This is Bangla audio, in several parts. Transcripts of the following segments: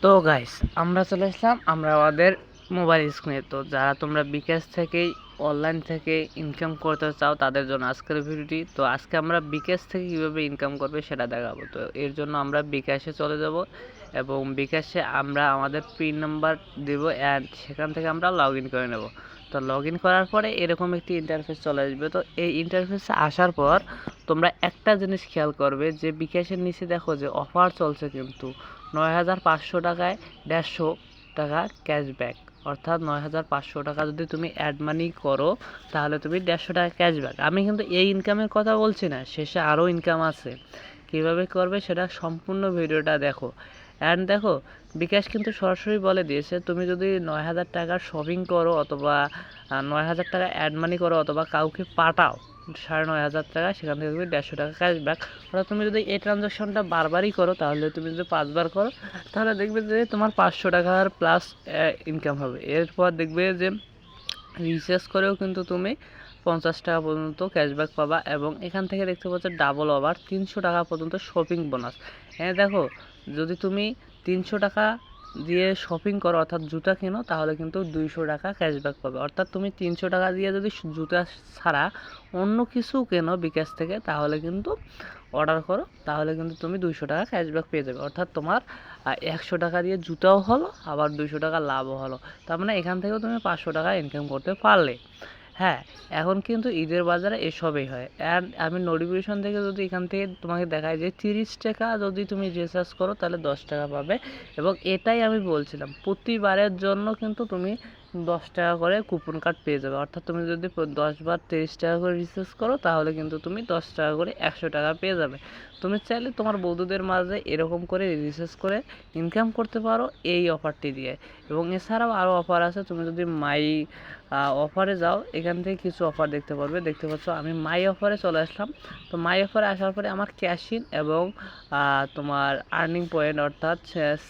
তো গাইস আমরা চলে আসলাম আমাদের মোবাইল স্ক্রিনে। তো যারা তোমরা বিকাশ থেকেই অনলাইন থেকে ইনকাম করতে চাও তাদের জন্য আজকের ভিডিওটি। তো আজকে আমরা বিকাশ থেকে কিভাবে ইনকাম করবে সেটা দেখাবো। তো এর জন্য আমরা বিকাশে চলে যাব এবং বিকাশে আমরা আমাদের পিন নাম্বার দেব অ্যান্ড সেখান থেকে আমরা লগ ইন করে নেব। তো লগ ইন করার পরে এরকম একটি ইন্টারফেস চলে আসবে। তো এই ইন্টারফেসে আসার পর তোমরা একটা জিনিস খেয়াল করবে যে বিকাশের নিচে দেখো যে অফার চলছে, কিন্তু ৯,৫০০ টাকায় ১৫০ টাকা ক্যাশব্যাক, অর্থাৎ ৯,৫০০ টাকা যদি তুমি অ্যাড মানি করো তাহলে তুমি ১৫০ টাকা ক্যাশব্যাক। আমি কিন্তু এই ইনকামের কথা বলছি না, শেষে আরও ইনকাম আছে। কীভাবে করবে সেটা সম্পূর্ণ ভিডিওটা দেখো। অ্যান্ড দেখো বিকাশ কিন্তু সরাসরি বলে দিয়েছে তুমি যদি ৯,০০০ টাকার শপিং করো অথবা ৯,০০০ টাকা অ্যাড মানি করো অথবা কাউকে পাঠাও ৯,৫০০ টাকা, সেখান থেকে তুমি ১৫০ টাকা ক্যাশব্যাক। অর্থাৎ তুমি যদি এই ট্রানজাকশনটা বারবারই করো, তাহলে তুমি যদি ৫ বার করো তাহলে দেখবে যে তোমার ৫০০ টাকার প্লাস ইনকাম হবে। এরপর দেখবে যে রিচার্জ করেও কিন্তু তুমি ৫০ টাকা পর্যন্ত ক্যাশব্যাক পাবা এবং এখান থেকে দেখতে পাচ্ছ ডাবল ওভার ৩০০ টাকা পর্যন্ত শপিং বোনাস। হ্যাঁ দেখো, যদি তুমি ৩০০ টাকা দিয়ে শপিং করো অর্থাৎ জুতা কেনো তাহলে কিন্তু ২০০ টাকা ক্যাশব্যাক পাবে। অর্থাৎ তুমি ৩০০ টাকা দিয়ে যদি জুতা ছাড়া অন্য কিছু কেনো বিকাশ থেকে তাহলে কিন্তু অর্ডার করো, তাহলে কিন্তু তুমি ২০০ টাকা ক্যাশব্যাক পেয়ে যাবে। অর্থাৎ তোমার ১০০ টাকা দিয়ে জুতাও হলো আবার ২০০ টাকা লাভও হলো। তার মানে এখান থেকেও তুমি ৫০০ টাকা ইনকাম করতে পারলে। হ্যাঁ, এখন কিন্তু ঈদের বাজারে এসবই হয়। অ্যান্ড আমি নোটিফিকেশন থেকে যদি এখান থেকে তোমাকে দেখাই যে ৩০ টাকা যদি তুমি রিচার্জ করো তাহলে ১০ টাকা পাবে। এবং এটাই আমি বলছিলাম, প্রতিবারের জন্য কিন্তু তুমি ১০ টাকা করে কুপন কার্ড পেয়ে যাবে। অর্থাৎ তুমি যদি ১০ বার ৩০ টাকা করে রিচার্জ করো তাহলে কিন্তু তুমি ১০ টাকা করে ১০০ টাকা পেয়ে যাবে। তুমি চাইলে তোমার বন্ধুদের মাঝে এরকম করে রিচার্জ করে ইনকাম করতে পারো এই অফারটি দিয়ে। এবং এছাড়াও আরও অফার আছে। তুমি যদি মাই অফারে যাও, এখান থেকে কিছু অফার দেখতে পাচ্ছ। আমি মাই অফারে চলে আসলাম। তো মাই অফারে আসার পরে আমার ক্যাশ ইন এবং তোমার আর্নিং পয়েন্ট অর্থাৎ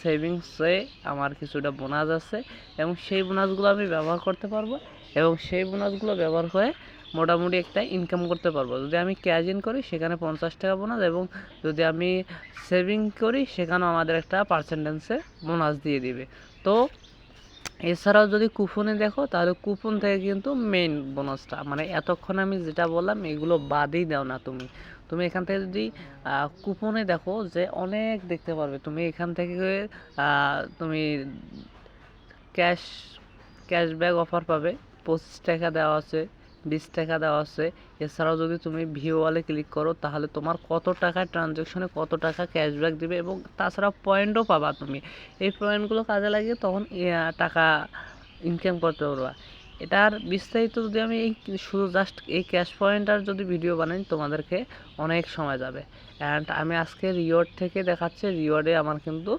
সেভিংসে আমার কিছুটা বোনাস আছে এবং সেই বোনাসগুলো আমি ব্যবহার করতে পারবো এবং সেই বোনাসগুলো ব্যবহার করে মোটামুটি একটা ইনকাম করতে পারবো। যদি আমি ক্যাশ ইন করি সেখানে ৫০ টাকা বোনাস এবং যদি আমি সেভিং করি সেখানেও আমাদের একটা পার্সেন্টেন্সে বোনাস দিয়ে দিবে। তো এছাড়াও যদি কুপনে দেখো তাহলে কুপন থেকে কিন্তু মেইন বোনাসটা, মানে এতক্ষণ আমি যেটা বললাম এগুলো বাদই দাও না তুমি এখান থেকে যদি কুপনে দেখো যে অনেক দেখতে পারবে। তুমি এখান থেকে তুমি ক্যাশব্যাক অফার পাবে। ২৫ টাকা দেওয়া আছে, ২০ টাকা দেওয়া আছে। এছাড়াও যদি তুমি ভিউ ওয়ালে ক্লিক করো তাহলে তোমার কত টাকা ট্রানজ্যাকশনে কত টাকা ক্যাশব্যাক দিবে এবং তাছাড়া পয়েন্টও পাবা। তুমি এই পয়েন্টগুলো কাজে লাগিয়ে তখন টাকা ইনকাম করতে পারবা। এটার বিস্তারিত যদি আমি শুধু জাস্ট এই ক্যাশ পয়েন্টার যদি ভিডিও বানাই তোমাদেরকে অনেক সময় যাবে। অ্যান্ড আমি আজকে রিওয়ার্ড থেকে দেখাচ্ছি। রিওয়ার্ডে আমার কিন্তু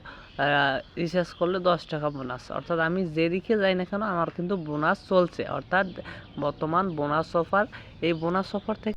রিচার্জ করলে ১০ টাকা বোনাস, অর্থাৎ আমি যেদিকে যাই না কেন আমার কিন্তু বোনাস চলছে। অর্থাৎ বর্তমান বোনাস অফার, এই বোনাস অফার থেকে